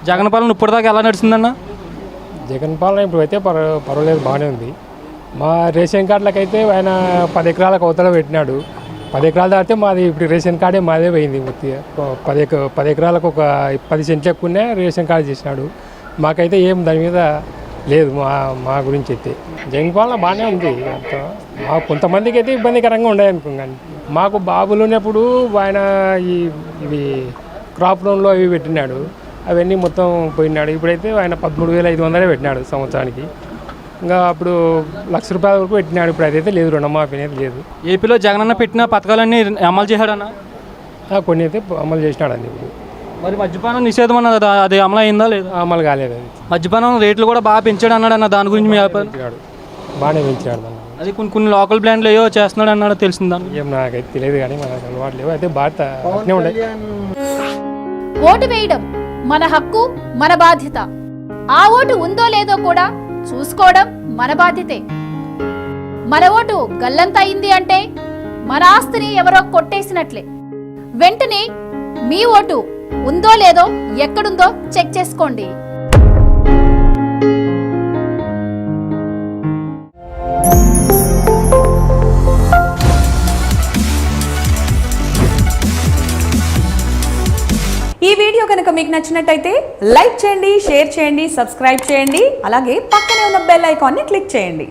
జగన్ పాలన ఇప్పటిదాకా ఎలా నడిచిందన్న? జగన్ పాలన ఇప్పుడు అయితే పర్వాలేదు, బాగానే ఉంది. మా రేషన్ కార్డులకైతే ఆయన 10 ఎకరాలకు అవతల పెట్టినాడు. 10 ఎకరాలు దాటితే మాది ఇప్పుడు రేషన్ కార్డే మాదే పోయింది. 10 ఎకరాలకు ఒక 10 సెంట్లు ఎక్కువనే రేషన్ కార్డు చేసినాడు. మాకైతే ఏం దాని మీద లేదు. మా గురించి అయితే జగన్ పాలన బాగానే ఉంది. మా కొంతమందికి అయితే ఇబ్బందికరంగా ఉండేదనుకోండి. మాకు బాబులు ఉన్నప్పుడు ఆయన ఇవి క్రాప్ లోన్లో అవి పెట్టినాడు, అవన్నీ మొత్తం పోయినాడు. ఇప్పుడైతే ఆయన 13,500 పెట్టినాడు సంవత్సరానికి. ఇంకా అప్పుడు ₹1,00,000 వరకు పెట్టినాడు. ఇప్పుడు అదైతే లేదు, రుణమాఫీ అనేది లేదు. ఏపీలో జగనన్న పెట్టిన పథకాలన్నీ అమలు చేశాడన్న? కొన్ని అయితే అమలు చేసినాడు అండి. ఇప్పుడు మరి మద్యపానం నిషేధం అన్నది అది అమలు అయిందా లేదా? అమలు కాలేదు. అది మద్యపానం రేట్లు కూడా బాగా పెంచాడు అన్నాడు అన్న, దాని గురించి మీ పెంచినాడు, బాగానే పెంచినాడు. అది కొన్ని లోకల్ బ్రాండ్లు ఏవో చేస్తున్నాడు అన్నాడు, తెలిసిందా? ఏం నాకైతే తెలియదు, కానీ మనకు అలవాటు లేవు. అయితే భారత ఉండే ఓటు వేయడం మన హక్కు, మన బాధ్యత. ఆ ఓటు ఉందో లేదో కూడా చూసుకోవడం మన బాధ్యతే. మన ఓటు గల్లంత అయింది అంటే మన ఆస్తిని ఎవరో కొట్టేసినట్లే. వెంటనే మీ ఓటు ఉందో లేదో ఎక్కడుందో చెక్ చేసుకోండి. ఈ వీడియో కనుక మీకు నచ్చినట్టయితే లైక్ చేయండి, షేర్ చేయండి, సబ్స్క్రైబ్ చేయండి. అలాగే పక్కనే ఉన్న బెల్ ఐకాన్ని క్లిక్ చేయండి.